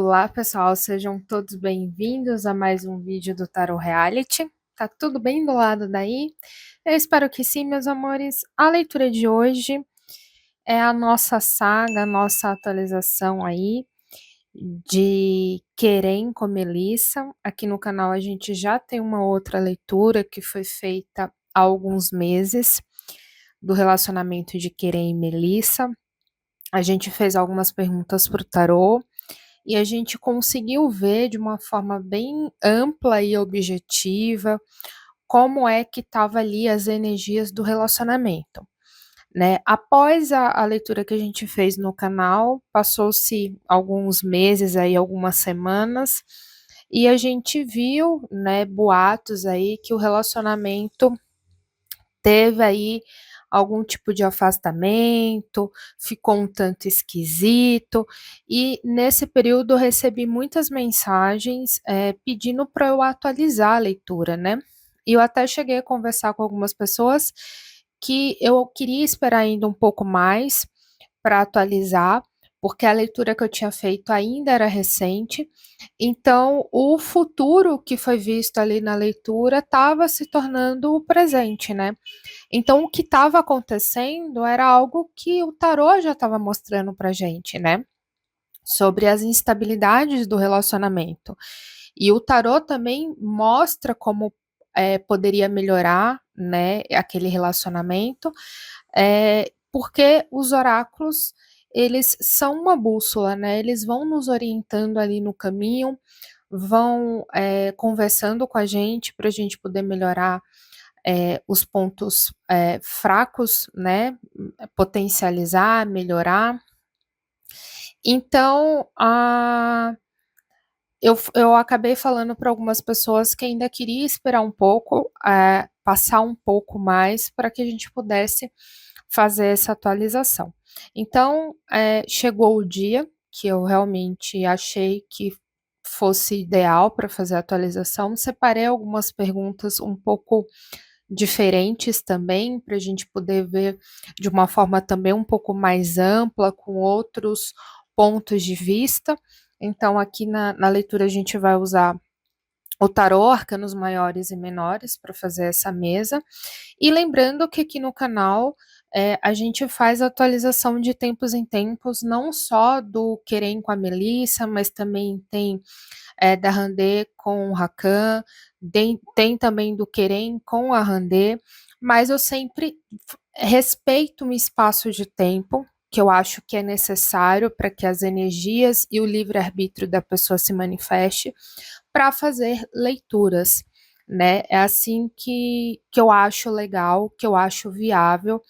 Olá, pessoal, sejam todos bem-vindos a mais um vídeo do Tarot Reality. Tá tudo bem do lado daí? Eu espero que sim, meus amores. A leitura de hoje é a nossa saga, a nossa atualização aí de Querem com Melissa. Aqui no canal a gente já tem uma outra leitura que foi feita há alguns meses do relacionamento de Querem e Melissa. A gente fez algumas perguntas para o tarô e a gente conseguiu ver de uma forma bem ampla e objetiva como é que estava ali as energias do relacionamento, né? Após a leitura que a gente fez no canal, passou-se alguns meses aí, algumas semanas, e a gente viu, né, boatos aí que o relacionamento teve aí algum tipo de afastamento, ficou um tanto esquisito, e nesse período eu recebi muitas mensagens pedindo para eu atualizar a leitura, né? E eu até cheguei a conversar com algumas pessoas que eu queria esperar ainda um pouco mais para atualizar, porque a leitura que eu tinha feito ainda era recente, então o futuro que foi visto ali na leitura estava se tornando o presente, né? Então, o que estava acontecendo era algo que o tarô já estava mostrando para gente, né? Sobre as instabilidades do relacionamento. E o tarô também mostra como poderia melhorar, né, aquele relacionamento, porque os oráculos eles são uma bússola, né? Eles vão nos orientando ali no caminho, vão conversando com a gente para a gente poder melhorar os pontos fracos, né? Potencializar, melhorar. Então, eu acabei falando para algumas pessoas que ainda queria esperar um pouco, passar um pouco mais para que a gente pudesse fazer essa atualização. Então, chegou o dia que eu realmente achei que fosse ideal para fazer a atualização. Separei algumas perguntas um pouco diferentes também, para a gente poder ver de uma forma também um pouco mais ampla, com outros pontos de vista. Então, aqui na leitura, a gente vai usar o tarô, arcanos maiores e menores, para fazer essa mesa. E lembrando que aqui no canal a gente faz atualização de tempos em tempos, não só do Querem com a Melissa, mas também tem da Randê com o Rakan, tem também do Querem com a Randê, mas eu sempre respeito um espaço de tempo que eu acho que é necessário para que as energias e o livre-arbítrio da pessoa se manifeste para fazer leituras, né? É assim que eu acho legal, que eu acho viável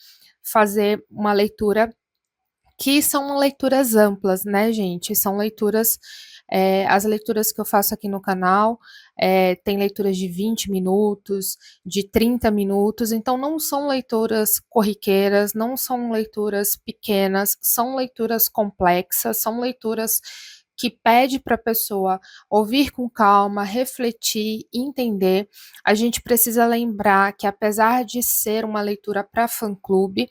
fazer uma leitura que são leituras amplas, né, gente? São leituras, as leituras que eu faço aqui no canal, tem leituras de 20 minutos, de 30 minutos, então não são leituras corriqueiras, não são leituras pequenas, são leituras complexas, são leituras que pede para a pessoa ouvir com calma, refletir, entender. A gente precisa lembrar que, apesar de ser uma leitura para fã-clube,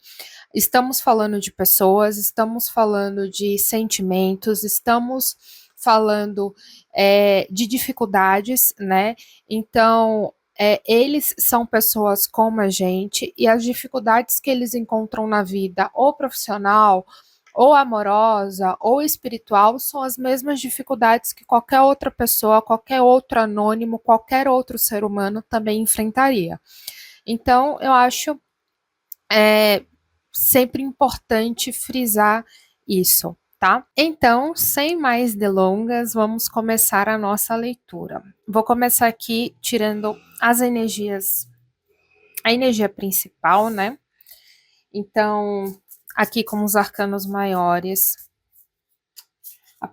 estamos falando de pessoas, estamos falando de sentimentos, estamos falando de dificuldades, né? Então, eles são pessoas como a gente e as dificuldades que eles encontram na vida, ou profissional, ou amorosa, ou espiritual, são as mesmas dificuldades que qualquer outra pessoa, qualquer outro anônimo, qualquer outro ser humano também enfrentaria. Então, eu acho é sempre importante frisar isso, tá? Então, sem mais delongas, vamos começar a nossa leitura. Vou começar aqui tirando as energias, a energia principal, né? Então, aqui com os arcanos maiores, a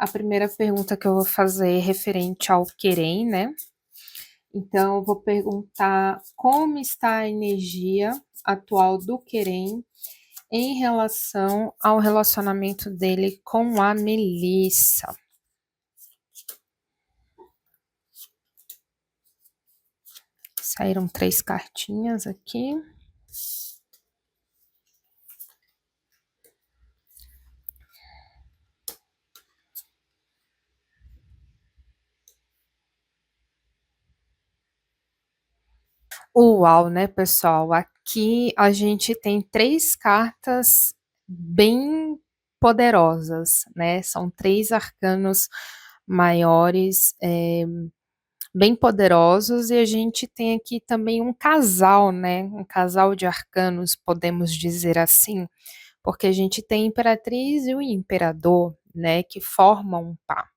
primeira pergunta que eu vou fazer é referente ao Querem, né? Então, eu vou perguntar como está a energia atual do Querem em relação ao relacionamento dele com a Melissa. Saíram 3 cartinhas aqui. Uau, né, pessoal? Aqui a gente tem 3 cartas bem poderosas, né, são 3 arcanos maiores, bem poderosos, e a gente tem aqui também um casal, né, um casal de arcanos, podemos dizer assim, porque a gente tem a Imperatriz e o Imperador, né, que formam um par.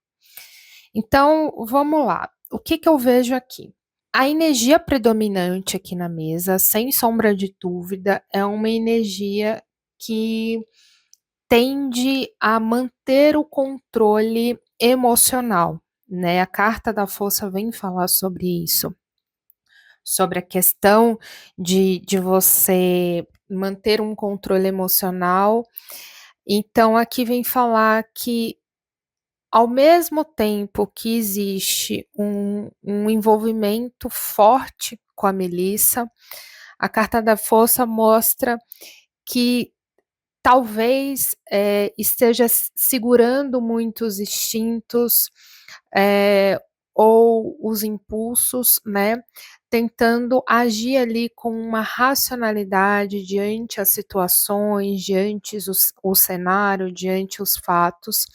Então, vamos lá, o que que eu vejo aqui? A energia predominante aqui na mesa, sem sombra de dúvida, é uma energia que tende a manter o controle emocional, né? A carta da força vem falar sobre isso, sobre a questão de você manter um controle emocional. Então, aqui vem falar que ao mesmo tempo que existe um envolvimento forte com a Melissa, a carta da força mostra que talvez esteja segurando muito os instintos, eh, ou os impulsos, né, tentando agir ali com uma racionalidade diante as situações, diante o cenário, diante os fatos,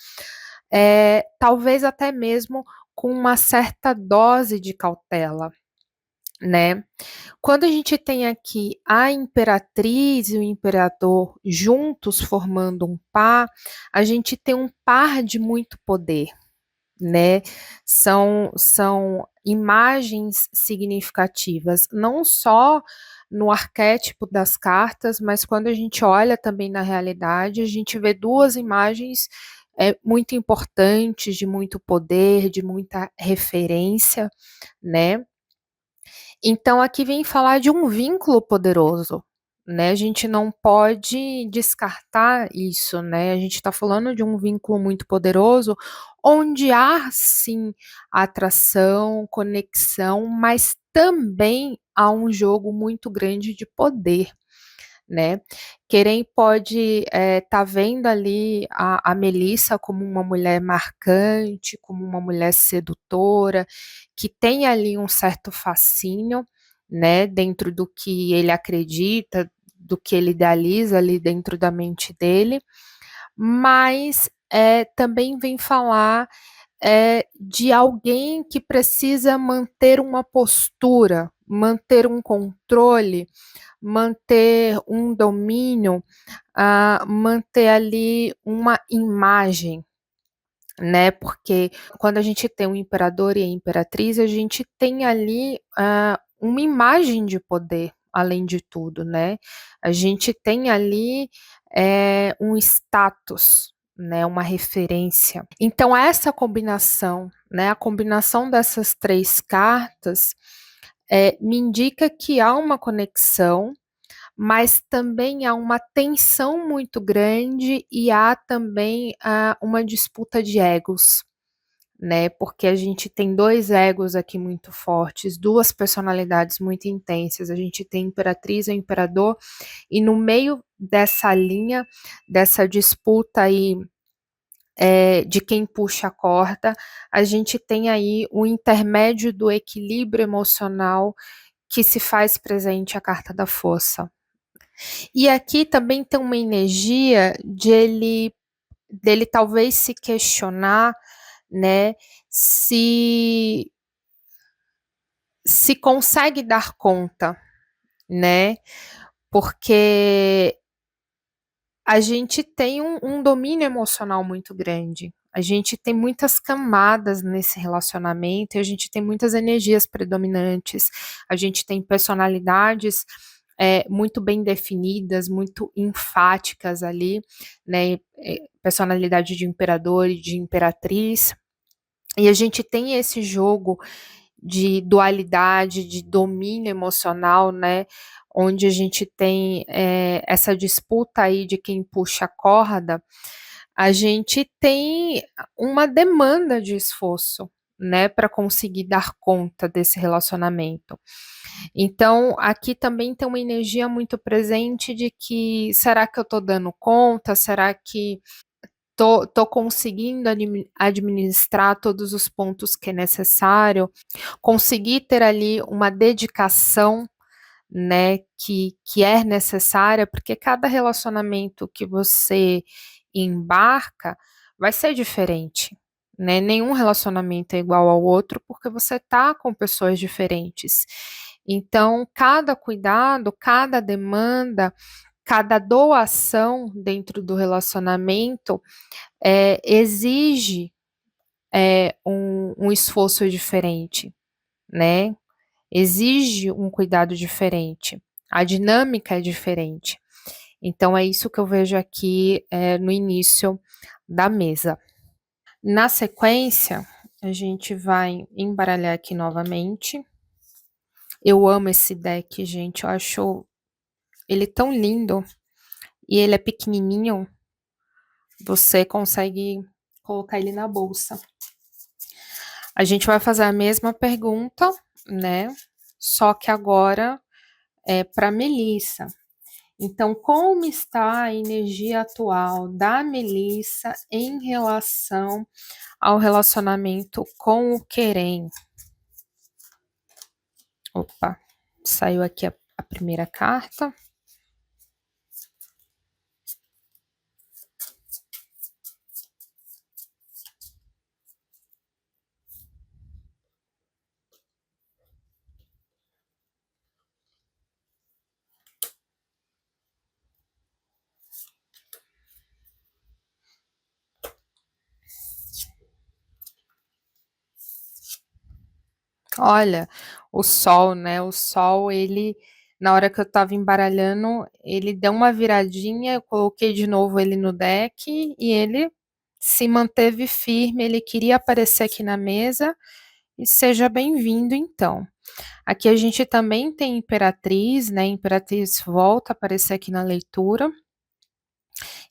talvez até mesmo com uma certa dose de cautela, né. Quando a gente tem aqui a Imperatriz e o Imperador juntos formando um par, a gente tem um par de muito poder, né. São imagens significativas, não só no arquétipo das cartas, mas quando a gente olha também na realidade, a gente vê 2 imagens, muito importantes, de muito poder, de muita referência, né. Então aqui vem falar de um vínculo poderoso, né, a gente não pode descartar isso, né, a gente está falando de um vínculo muito poderoso, onde há sim atração, conexão, mas também há um jogo muito grande de poder, né. Quem pode, tá vendo ali a Melissa como uma mulher marcante, como uma mulher sedutora, que tem ali um certo fascínio, né, dentro do que ele acredita, do que ele idealiza ali dentro da mente dele, mas, também vem falar, de alguém que precisa manter uma postura, manter um controle, manter um domínio, manter ali uma imagem, né, porque quando a gente tem o imperador e a imperatriz, a gente tem ali, uma imagem de poder, além de tudo, né. A gente tem ali, um status, né, uma referência. Então essa combinação, né, a combinação dessas 3 cartas, me indica que há uma conexão, mas também há uma tensão muito grande e há também, uma disputa de egos, né, porque a gente tem 2 egos aqui muito fortes, 2 personalidades muito intensas, a gente tem a imperatriz e o imperador, e no meio dessa linha, dessa disputa aí, de quem puxa a corda, a gente tem aí o intermédio do equilíbrio emocional que se faz presente a carta da força. E aqui também tem uma energia dele talvez se questionar, né, se consegue dar conta, né, porque a gente tem um domínio emocional muito grande, a gente tem muitas camadas nesse relacionamento e a gente tem muitas energias predominantes, a gente tem personalidades, muito bem definidas, muito enfáticas ali, né, personalidade de imperador e de imperatriz, e a gente tem esse jogo de dualidade, de domínio emocional, né, onde a gente tem, essa disputa aí de quem puxa a corda, a gente tem uma demanda de esforço, né, para conseguir dar conta desse relacionamento. Então, aqui também tem uma energia muito presente de que: "Será que eu estou dando conta? Será que tô conseguindo administrar todos os pontos que é necessário?". Conseguir ter ali uma dedicação, né, que é necessária, porque cada relacionamento que você embarca vai ser diferente, né? Nenhum relacionamento é igual ao outro, porque você tá com pessoas diferentes. Então, cada cuidado, cada demanda, cada doação dentro do relacionamento exige um esforço diferente, né? Exige um cuidado diferente. A dinâmica é diferente. Então, é isso que eu vejo aqui no início da mesa. Na sequência, a gente vai embaralhar aqui novamente. Eu amo esse deck, gente. Eu acho ele tão lindo e ele é pequenininho. Você consegue colocar ele na bolsa. A gente vai fazer a mesma pergunta, né? Só que agora é para Melissa. Então, como está a energia atual da Melissa em relação ao relacionamento com o Querem? Opa, saiu aqui a primeira carta. Olha, o sol, né? O sol, ele, na hora que eu tava embaralhando, ele deu uma viradinha, eu coloquei de novo ele no deck e ele se manteve firme, ele queria aparecer aqui na mesa e seja bem-vindo, então. Aqui a gente também tem Imperatriz, né? Imperatriz volta a aparecer aqui na leitura.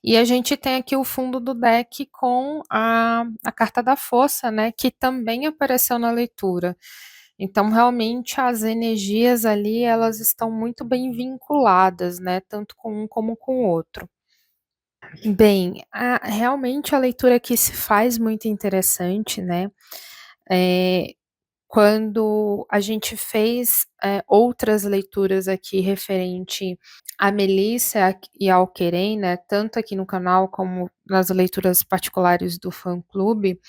E a gente tem aqui o fundo do deck com a carta da força, né? Que também apareceu na leitura. Então, realmente, as energias ali, elas estão muito bem vinculadas, né? Tanto com um como com o outro. Bem, realmente a leitura aqui se faz muito interessante, né? Quando a gente fez outras leituras aqui referente a Melissa e ao Querem, né, tanto aqui no canal como nas leituras particulares do fã-clube,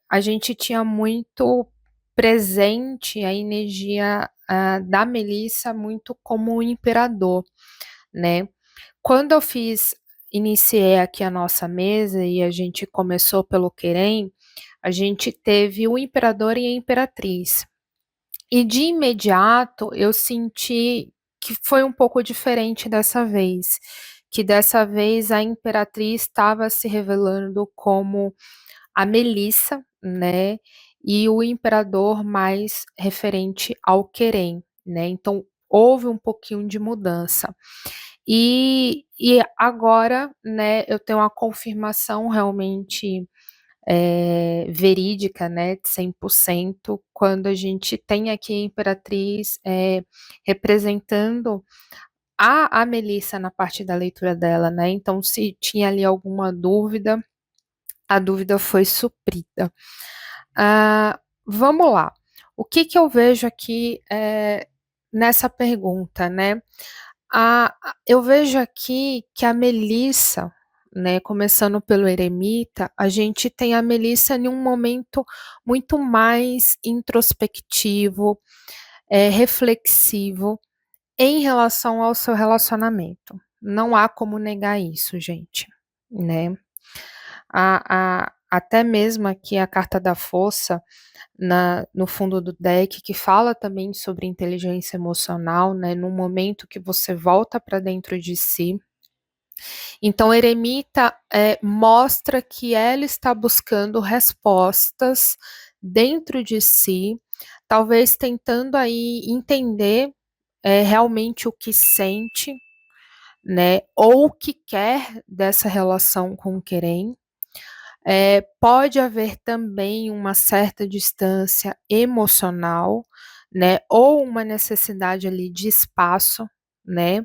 a gente tinha muito presente a energia da Melissa muito como o imperador, né. Quando eu iniciei aqui a nossa mesa e a gente começou pelo Querem, a gente teve o imperador e a imperatriz. E de imediato eu senti que foi um pouco diferente dessa vez, que dessa vez a imperatriz estava se revelando como a Melissa, né, e o imperador mais referente ao Querem, né, então houve um pouquinho de mudança. E agora, né, eu tenho uma confirmação realmente verídica, né, de 100%, quando a gente tem aqui a Imperatriz representando a Melissa na parte da leitura dela, né, então se tinha ali alguma dúvida, a dúvida foi suprida. Vamos lá, o que que eu vejo aqui nessa pergunta, né, eu vejo aqui que a Melissa, né, começando pelo eremita, a gente tem a Melissa em um momento muito mais introspectivo, reflexivo em relação ao seu relacionamento. Não há como negar isso, gente, né. Até mesmo aqui a carta da força no fundo do deck, que fala também sobre inteligência emocional, né, no momento que você volta para dentro de si. Então, Eremita mostra que ela está buscando respostas dentro de si, talvez tentando aí entender realmente o que sente, né, ou o que quer dessa relação com o Querem. Pode haver também uma certa distância emocional, né, ou uma necessidade ali de espaço, né,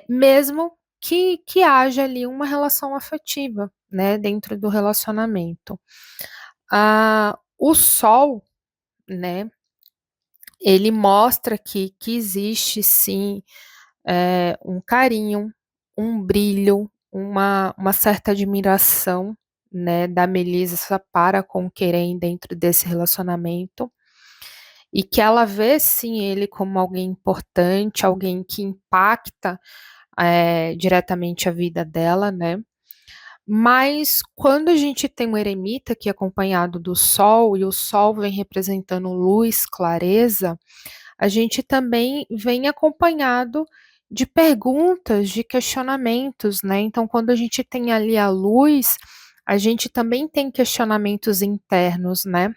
mesmo que haja ali uma relação afetiva, né, dentro do relacionamento. O sol, né, ele mostra que existe sim, um carinho, um brilho, uma certa admiração, né, da Melissa para com o Querem dentro desse relacionamento, e que ela vê sim ele como alguém importante, alguém que impacta, diretamente a vida dela, né. Mas quando a gente tem um eremita que é acompanhado do sol, e o sol vem representando luz, clareza, a gente também vem acompanhado de perguntas, de questionamentos, né. Então quando a gente tem ali a luz, a gente também tem questionamentos internos, né.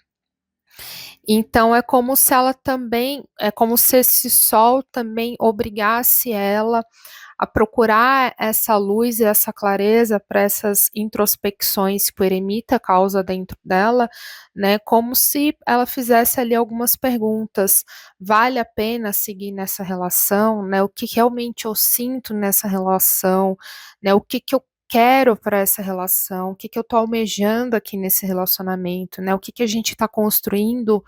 Então é como se esse sol também obrigasse ela a procurar essa luz e essa clareza para essas introspecções que o eremita causa dentro dela, né, como se ela fizesse ali algumas perguntas: "Vale a pena seguir nessa relação, né, o que realmente eu sinto nessa relação, né, o que que eu quero para essa relação, o que que eu estou almejando aqui nesse relacionamento, né, o que que a gente está construindo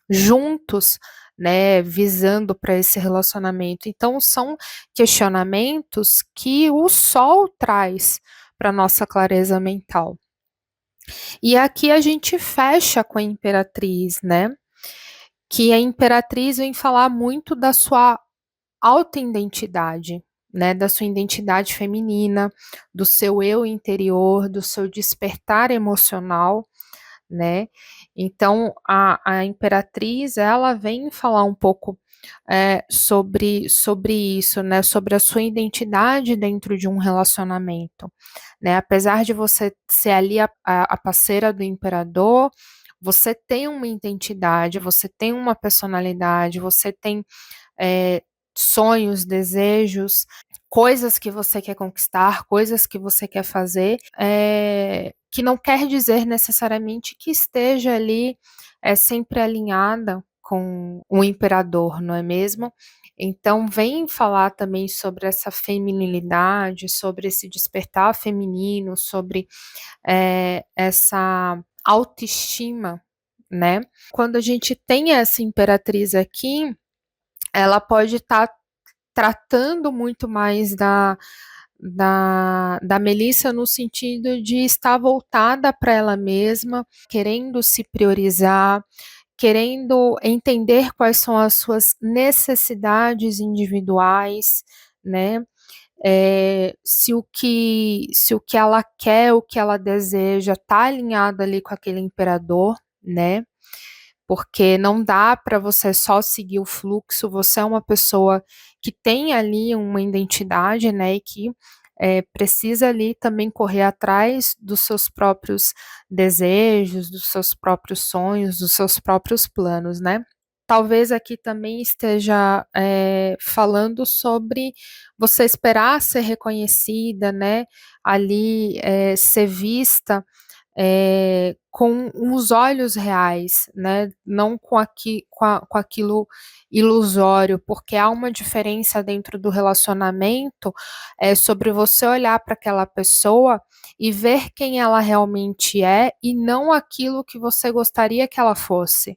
juntos, né, visando para esse relacionamento". Então são questionamentos que o sol traz para nossa clareza mental. E aqui a gente fecha com a Imperatriz, né, que a Imperatriz vem falar muito da sua autoidentidade, né, da sua identidade feminina, do seu eu interior, do seu despertar emocional, né. Então a Imperatriz, ela vem falar um pouco, sobre isso, né, sobre a sua identidade dentro de um relacionamento, né. Apesar de você ser ali a parceira do imperador, você tem uma identidade, você tem uma personalidade, você tem, eh, sonhos, desejos, coisas que você quer conquistar, coisas que você quer fazer, que não quer dizer necessariamente que esteja ali, sempre alinhada com o imperador, não é mesmo? Então vem falar também sobre essa feminilidade, sobre esse despertar feminino, sobre, essa autoestima, né. Quando a gente tem essa imperatriz aqui, ela pode estar tratando muito mais da Melissa no sentido de estar voltada para ela mesma, querendo se priorizar, querendo entender quais são as suas necessidades individuais, né, se o que ela quer, o que ela deseja está alinhado ali com aquele imperador, né, porque não dá para você só seguir o fluxo, você é uma pessoa que tem ali uma identidade, né, e que, precisa ali também correr atrás dos seus próprios desejos, dos seus próprios sonhos, dos seus próprios planos, né. Talvez aqui também esteja, falando sobre você esperar ser reconhecida, né, ali, ser vista, com os olhos reais, né, não com aquilo ilusório, porque há uma diferença dentro do relacionamento, sobre você olhar para aquela pessoa e ver quem ela realmente é e não aquilo que você gostaria que ela fosse,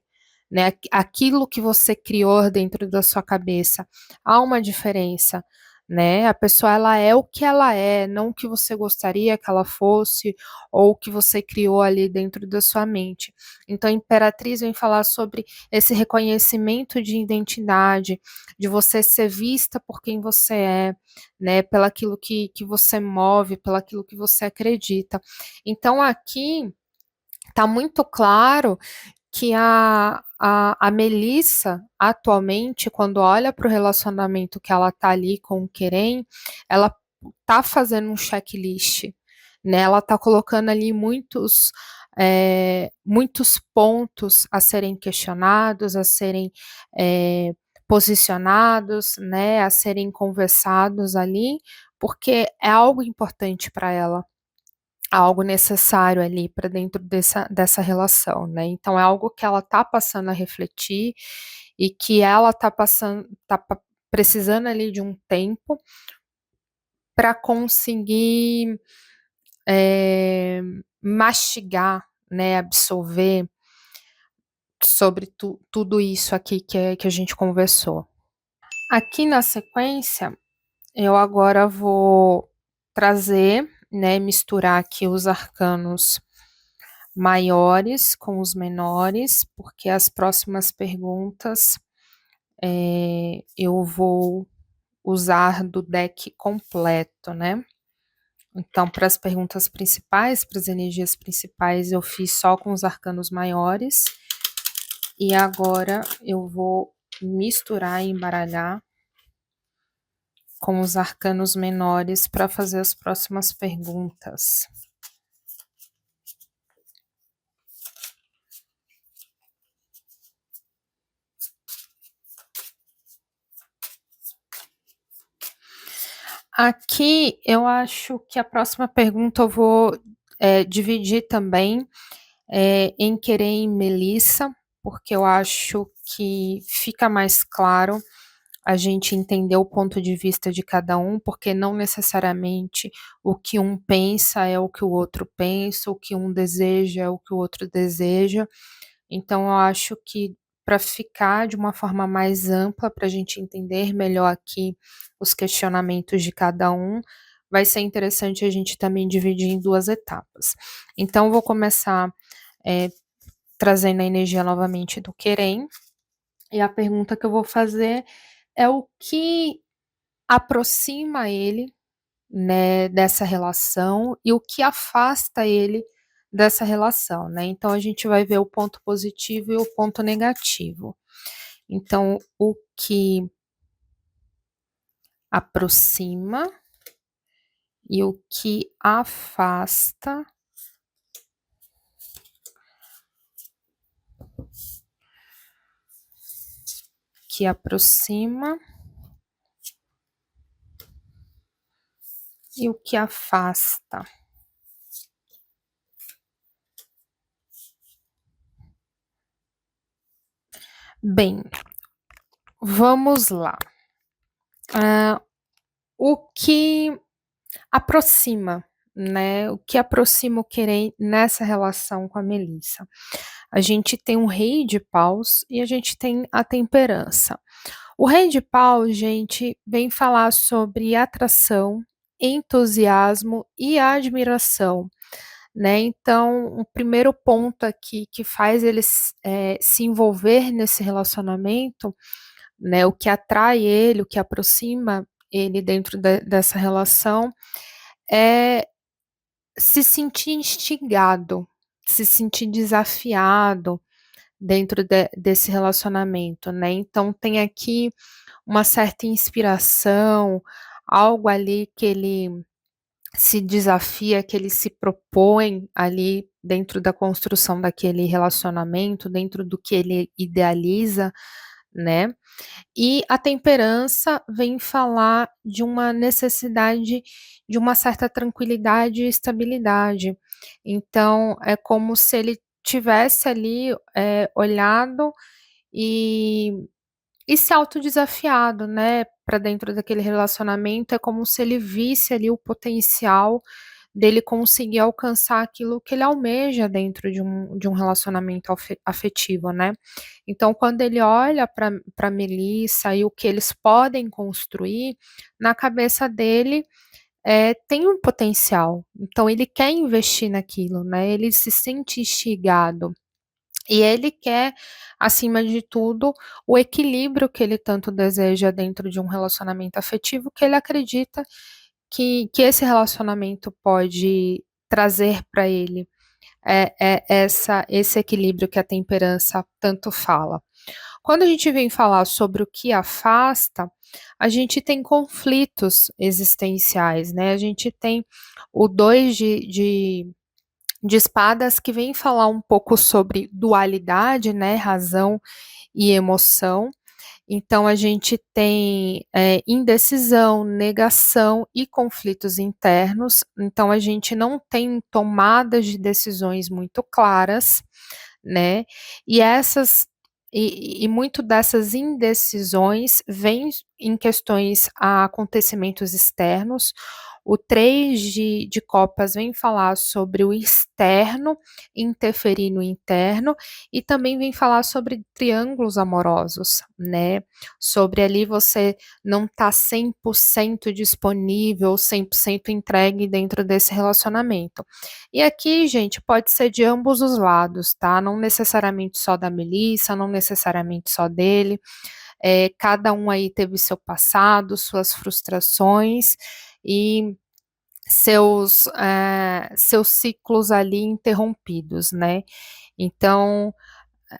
né, aquilo que você criou dentro da sua cabeça. Há uma diferença, né, a pessoa ela é o que ela é, não o que você gostaria que ela fosse ou o que você criou ali dentro da sua mente. Então a Imperatriz vem falar sobre esse reconhecimento de identidade, de você ser vista por quem você é, né, pelaquilo que você move, pelaquilo que você acredita. Então aqui está muito claro que a Melissa, atualmente, quando olha para o relacionamento que ela tá ali com o Querem, ela tá fazendo um checklist, né, ela tá colocando ali muitos pontos a serem questionados, a serem, posicionados, né, a serem conversados ali, porque é algo importante para ela, algo necessário ali para dentro dessa relação, né, então é algo que ela tá passando a refletir e que ela tá precisando ali de um tempo para conseguir, mastigar, né, absorver, sobre tudo isso aqui que a gente conversou. Aqui na sequência, eu agora vou trazer, né, misturar aqui os arcanos maiores com os menores, porque as próximas perguntas eu vou usar do deck completo, né? Então, para as perguntas principais, para as energias principais, eu fiz só com os arcanos maiores. E agora eu vou misturar e embaralhar com os arcanos menores para fazer as próximas perguntas. Aqui eu acho que a próxima pergunta eu vou dividir também em Querem e Melissa, porque eu acho que fica mais claro a gente entender o ponto de vista de cada um, porque não necessariamente o que um pensa é o que o outro pensa, o que um deseja é o que o outro deseja. Então, eu acho que para ficar de uma forma mais ampla, para a gente entender melhor aqui os questionamentos de cada um, vai ser interessante a gente também dividir em duas etapas. Então, vou começar trazendo a energia novamente do Querem, e a pergunta que eu vou fazer é o que aproxima ele, né, dessa relação e o que afasta ele dessa relação, né? Então a gente vai ver o ponto positivo e o ponto negativo. Então, o que aproxima e o que afasta e o que afasta. Bem, vamos lá. O que aproxima, né? O que aproxima o Querem nessa relação com a Melissa? A gente tem um rei de paus e a gente tem a temperança. O rei de paus, gente, vem falar sobre atração, entusiasmo e admiração, né? Então, o primeiro ponto aqui que faz eles se envolver nesse relacionamento, né? O que atrai ele, o que aproxima ele dentro dessa relação é se sentir instigado, se sentir desafiado dentro desse relacionamento, né? Então tem aqui uma certa inspiração, algo ali que ele se desafia, que ele se propõe ali dentro da construção daquele relacionamento, dentro do que ele idealiza, né? E a temperança vem falar de uma necessidade de uma certa tranquilidade e estabilidade. Então, é como se ele tivesse ali olhado e, e se autodesafiado, né, para dentro daquele relacionamento. É como se ele visse ali o potencial dele conseguir alcançar aquilo que ele almeja dentro de um relacionamento afetivo, né. Então, quando ele olha para Melissa e o que eles podem construir, na cabeça dele, tem um potencial, então ele quer investir naquilo, né, ele se sente instigado. E ele quer, acima de tudo, o equilíbrio que ele tanto deseja dentro de um relacionamento afetivo, que ele acredita que esse relacionamento pode trazer para ele esse equilíbrio que a temperança tanto fala. Quando a gente vem falar sobre o que afasta, a gente tem conflitos existenciais, né? A gente tem o 2 de espadas que vem falar um pouco sobre dualidade, né? Razão e emoção. Então, a gente tem indecisão, negação e conflitos internos. Então, a gente não tem tomadas de decisões muito claras, né? E muito dessas indecisões vêm em questões a acontecimentos externos, O 3 de copas vem falar sobre o externo interferir no interno e também vem falar sobre triângulos amorosos, né, sobre ali você não tá 100% disponível, 100% entregue dentro desse relacionamento. E aqui, gente, pode ser de ambos os lados, tá, não necessariamente só da Melissa, não necessariamente só dele, cada um aí teve seu passado, suas frustrações e seus ciclos ali interrompidos, né. Então,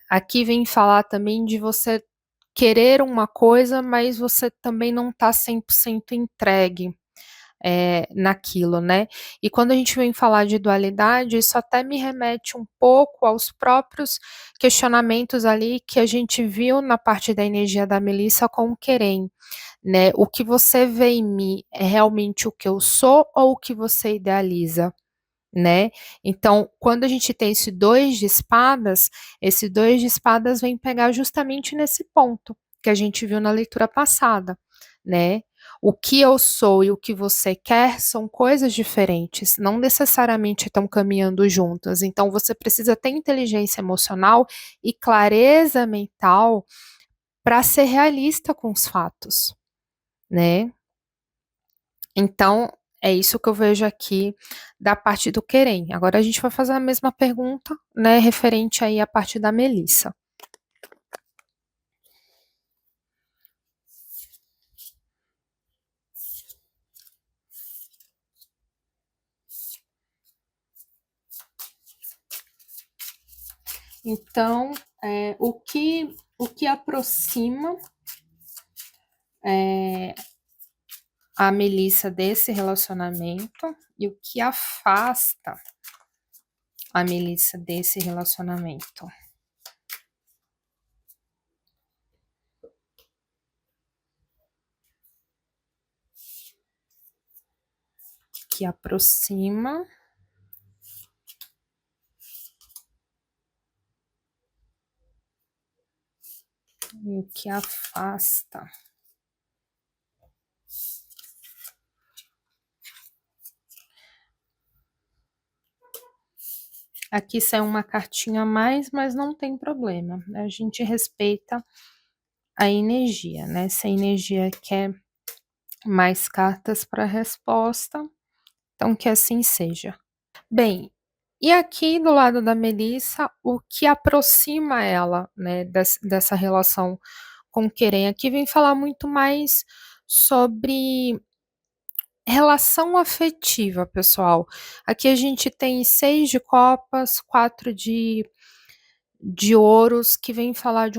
aqui vem falar também de você querer uma coisa, mas você também não tá 100% entregue, naquilo, né. E quando a gente vem falar de dualidade, isso até me remete um pouco aos próprios questionamentos ali que a gente viu na parte da energia da Melissa com o Querem, né. O que você vê em mim é realmente o que eu sou ou o que você idealiza? Né. Então, quando a gente tem esse 2 de espadas vem pegar justamente nesse ponto, que a gente viu na leitura passada, né. O que eu sou e o que você quer são coisas diferentes, não necessariamente estão caminhando juntas, então você precisa ter inteligência emocional e clareza mental para ser realista com os fatos, né. Então, é isso que eu vejo aqui da parte do Querem. Agora a gente vai fazer a mesma pergunta, né, referente aí à parte da Melissa. Então, o que aproxima a Melissa desse relacionamento e o que afasta a Melissa desse relacionamento? Que aproxima e o que afasta. Aqui saiu uma cartinha a mais, mas não tem problema, a gente respeita a energia, né, se a energia quer mais cartas para resposta, então que assim seja. Bem, e aqui do lado da Melissa, o que aproxima ela, né, dessa relação com o Querem, aqui vem falar muito mais sobre relação afetiva, pessoal. Aqui a gente tem 6 de copas, 4 de ouros, que vem falar de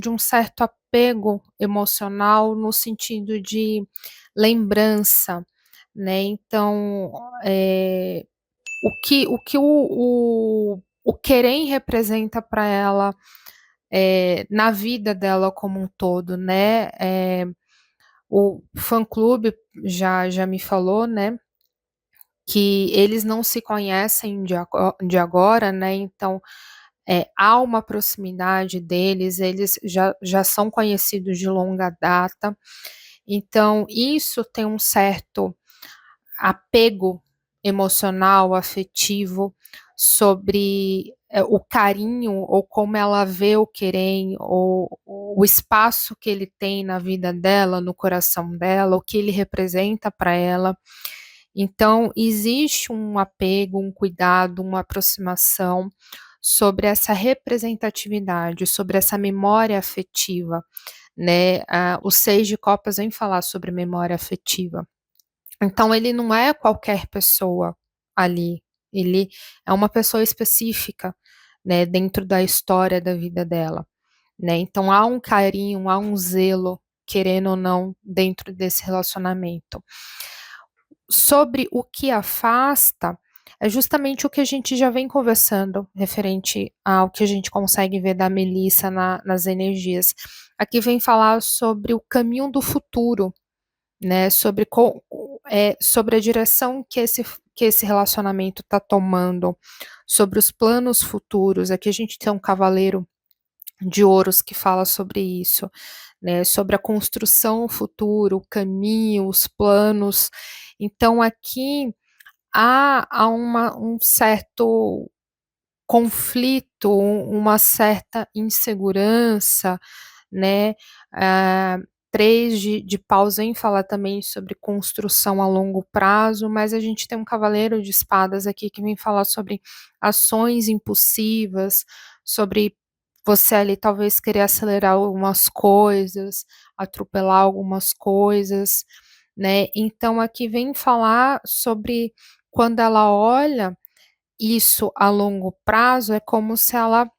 um certo apego emocional no sentido de lembrança, né. Então, o Querem representa para ela, na vida dela como um todo, né, o fã-clube já me falou, né, que eles não se conhecem de agora, né, então, há uma proximidade deles, eles já são conhecidos de longa data, então isso tem um certo apego emocional, afetivo, sobre, o carinho ou como ela vê o Querem, ou o espaço que ele tem na vida dela, no coração dela, o que ele representa para ela. Então existe um apego, um cuidado, uma aproximação sobre essa representatividade, sobre essa memória afetiva, né, o 6 de copas vem falar sobre memória afetiva. Então ele não é qualquer pessoa ali, ele é uma pessoa específica, né, dentro da história da vida dela, né, então há um carinho, há um zelo, querendo ou não, dentro desse relacionamento. Sobre o que afasta, é justamente o que a gente já vem conversando, referente ao que a gente consegue ver da Melissa nas energias. Aqui vem falar sobre o caminho do futuro, né, sobre a direção que esse relacionamento está tomando, sobre os planos futuros. Aqui a gente tem um cavaleiro de ouros que fala sobre isso, né, sobre a construção futuro, o caminho, os planos. Então aqui há um certo conflito, uma certa insegurança, né, ah, 3 de paus vem falar também sobre construção a longo prazo, mas a gente tem um cavaleiro de espadas aqui que vem falar sobre ações impulsivas, sobre você ali talvez querer acelerar algumas coisas, atropelar algumas coisas, né. Então aqui vem falar sobre quando ela olha isso a longo prazo, é como se ela,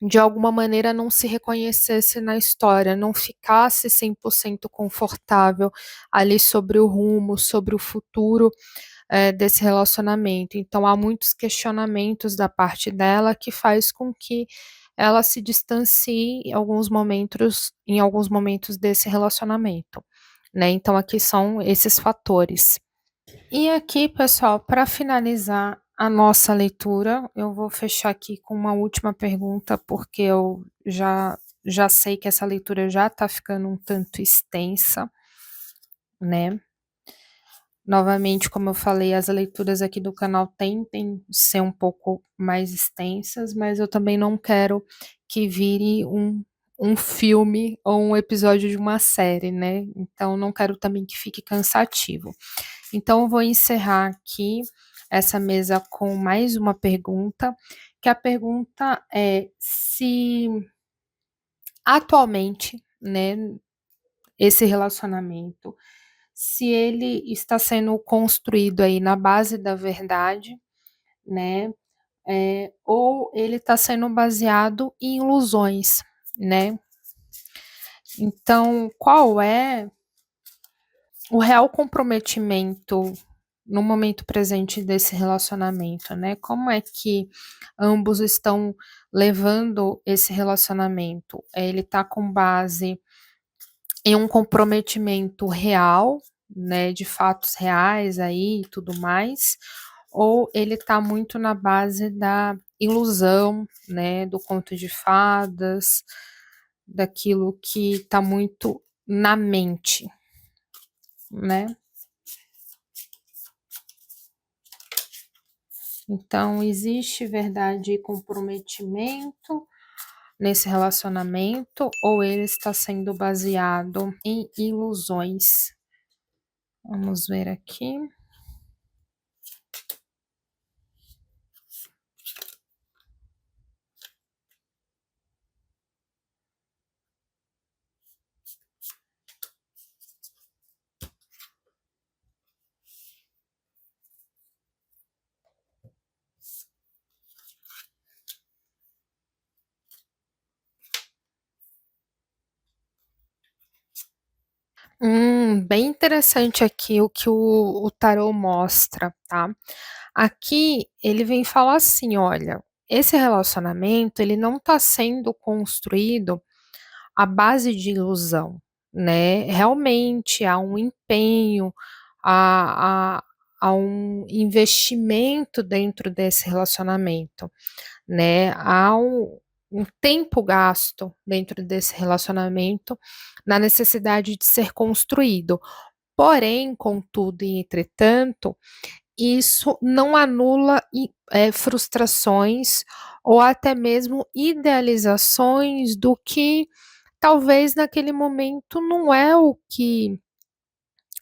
de alguma maneira, não se reconhecesse na história, não ficasse 100% confortável ali sobre o rumo, sobre o futuro, desse relacionamento. Então há muitos questionamentos da parte dela que faz com que ela se distancie em alguns momentos desse relacionamento, né. Então aqui são esses fatores. E aqui, pessoal, para finalizar a nossa leitura, eu vou fechar aqui com uma última pergunta, porque eu já sei que essa leitura já está ficando um tanto extensa, né. Novamente, como eu falei, as leituras aqui do canal tentem ser um pouco mais extensas, mas eu também não quero que vire um filme ou um episódio de uma série, né. Então não quero também que fique cansativo. Então eu vou encerrar aqui essa mesa com mais uma pergunta, que a pergunta é se atualmente, né, esse relacionamento, se ele está sendo construído aí na base da verdade, né, ou ele está sendo baseado em ilusões, né. Então, qual é o real comprometimento no momento presente desse relacionamento, né? Como é que ambos estão levando esse relacionamento? Ele tá com base em um comprometimento real, né, de fatos reais aí e tudo mais, ou ele tá muito na base da ilusão, né, do conto de fadas, daquilo que tá muito na mente, né? Então, existe verdade e comprometimento nesse relacionamento ou ele está sendo baseado em ilusões? Vamos ver aqui. Bem interessante aqui o que o tarô mostra, tá? Aqui ele vem falar assim: olha, esse relacionamento ele não está sendo construído à base de ilusão, né? Realmente há um empenho, há, há, há um investimento dentro desse relacionamento, né? Há um tempo gasto dentro desse relacionamento na necessidade de ser construído. Porém, contudo e entretanto, isso não anula frustrações ou até mesmo idealizações do que talvez naquele momento não é o que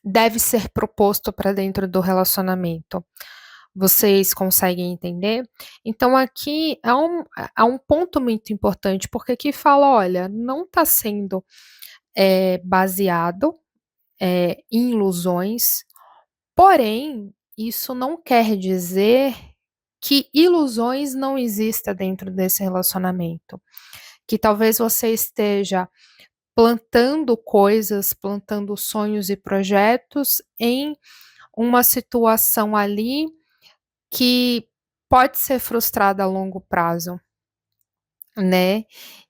deve ser proposto para dentro do relacionamento. Vocês conseguem entender? Então aqui há um ponto muito importante, porque aqui fala: olha, não está sendo baseado em ilusões, porém, isso não quer dizer que ilusões não exista dentro desse relacionamento. Que talvez você esteja plantando coisas, plantando sonhos e projetos em uma situação ali que pode ser frustrada a longo prazo, né.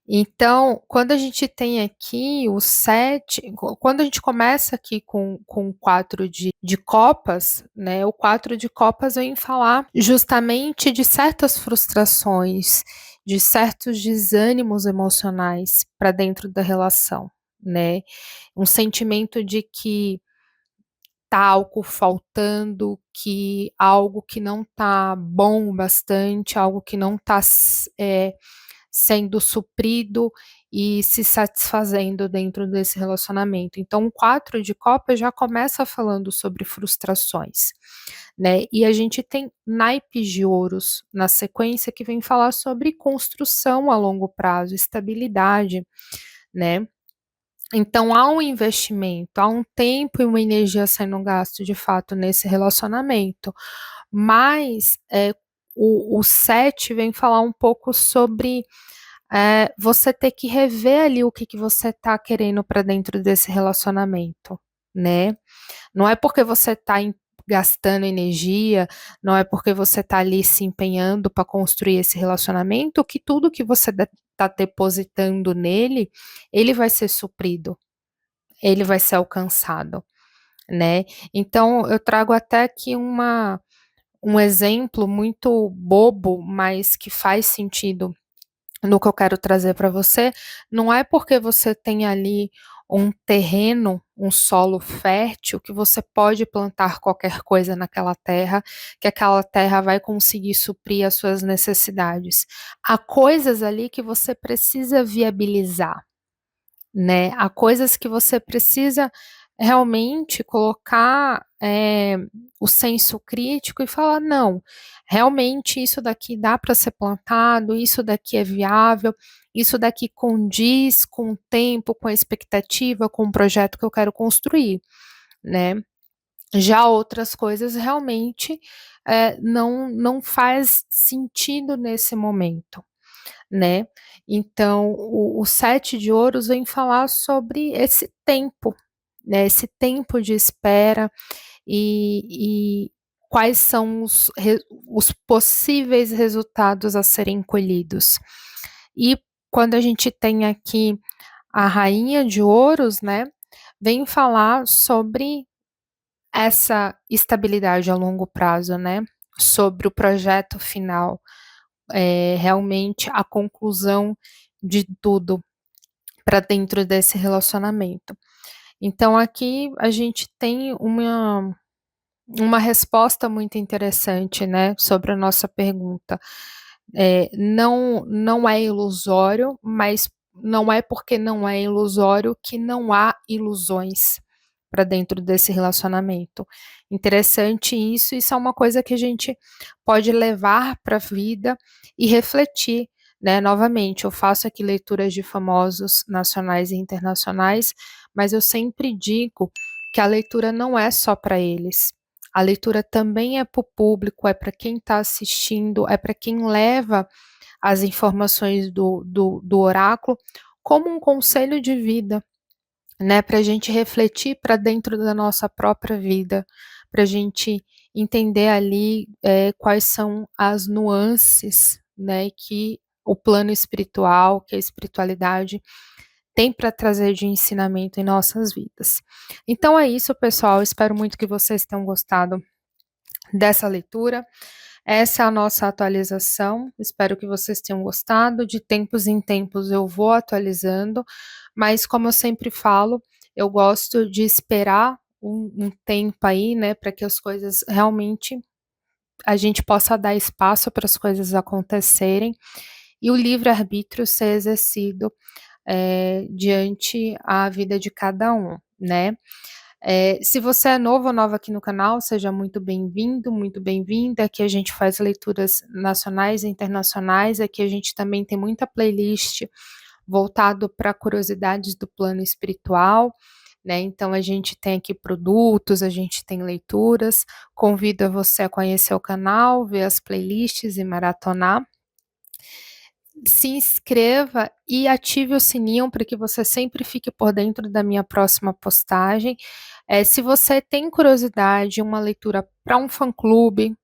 Então, quando a gente tem aqui o 7, quando a gente começa aqui com o 4 de copas, né, o 4 de copas vem falar justamente de certas frustrações, de certos desânimos emocionais para dentro da relação, né. Um sentimento de que tá algo faltando, que algo que não tá bom bastante, algo que não tá sendo suprido e se satisfazendo dentro desse relacionamento. Então, o 4 de copas já começa falando sobre frustrações, né? E a gente tem naipes de ouros na sequência que vem falar sobre construção a longo prazo, estabilidade, né? Então há um investimento, há um tempo e uma energia sendo gasto de fato nesse relacionamento, mas o 7 vem falar um pouco sobre você ter que rever ali o que, que você está querendo para dentro desse relacionamento, né? Não é porque você está gastando energia, não é porque você está ali se empenhando para construir esse relacionamento que tudo que você está depositando nele, ele vai ser suprido, ele vai ser alcançado, né? Então, eu trago até aqui um exemplo muito bobo, mas que faz sentido no que eu quero trazer para você. Não é porque você tem ali um terreno, um solo fértil, que você pode plantar qualquer coisa naquela terra, que aquela terra vai conseguir suprir as suas necessidades. Há coisas ali que você precisa viabilizar, né? Há coisas que você precisa realmente colocar o senso crítico e falar, não, realmente isso daqui dá para ser plantado, isso daqui é viável, isso daqui condiz com o tempo, com a expectativa, com o projeto que eu quero construir, né? Já outras coisas realmente não faz sentido nesse momento, né? Então, o 7 de ouros vem falar sobre esse tempo, né? Esse tempo de espera e quais são os possíveis resultados a serem colhidos. E quando a gente tem aqui a rainha de ouros, né? Vem falar sobre essa estabilidade a longo prazo, né? Sobre o projeto final, realmente a conclusão de tudo para dentro desse relacionamento. Então aqui a gente tem uma resposta muito interessante, né, sobre a nossa pergunta. Não é ilusório, mas não é porque não é ilusório que não há ilusões para dentro desse relacionamento. Interessante isso é uma coisa que a gente pode levar para a vida e refletir, né? Novamente, eu faço aqui leituras de famosos nacionais e internacionais, mas eu sempre digo que a leitura não é só para eles. A leitura também é para o público, é para quem está assistindo, é para quem leva as informações do oráculo como um conselho de vida, né? Para a gente refletir para dentro da nossa própria vida, para a gente entender ali quais são as nuances, né? Que o plano espiritual, que a espiritualidade tem para trazer de ensinamento em nossas vidas. Então é isso, pessoal. Espero muito que vocês tenham gostado dessa leitura. Essa é a nossa atualização. Espero que vocês tenham gostado. De tempos em tempos eu vou atualizando, mas como eu sempre falo, eu gosto de esperar um tempo aí, né, para que as coisas realmente a gente possa dar espaço para as coisas acontecerem e o livre-arbítrio ser exercido diante a vida de cada um, né? Se você é novo ou nova aqui no canal, seja muito bem-vindo, muito bem-vinda. Aqui a gente faz leituras nacionais e internacionais. Aqui a gente também tem muita playlist voltado para curiosidades do plano espiritual, né? Então a gente tem aqui produtos, a gente tem leituras. Convido você a conhecer o canal, ver as playlists e maratonar. Se inscreva e ative o sininho para que você sempre fique por dentro da minha próxima postagem. Se você tem curiosidade, uma leitura para um fã-clube,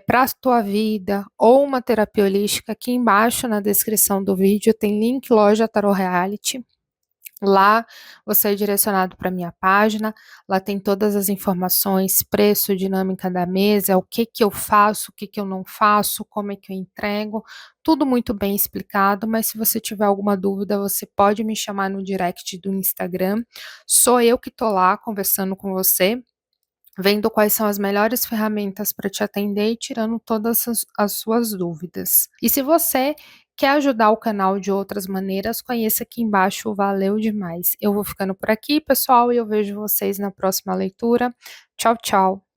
para a tua vida ou uma terapia holística, aqui embaixo na descrição do vídeo tem link Loja Tarot Reality. Lá você é direcionado para a minha página, lá tem todas as informações, preço, dinâmica da mesa, o que eu faço, o que eu não faço, como é que eu entrego, tudo muito bem explicado, mas se você tiver alguma dúvida, você pode me chamar no direct do Instagram, sou eu que estou lá conversando com você, vendo quais são as melhores ferramentas para te atender e tirando todas as suas dúvidas. E se você quer ajudar o canal de outras maneiras, conheça aqui embaixo o Valeu Demais. Eu vou ficando por aqui, pessoal, e eu vejo vocês na próxima leitura. Tchau, tchau!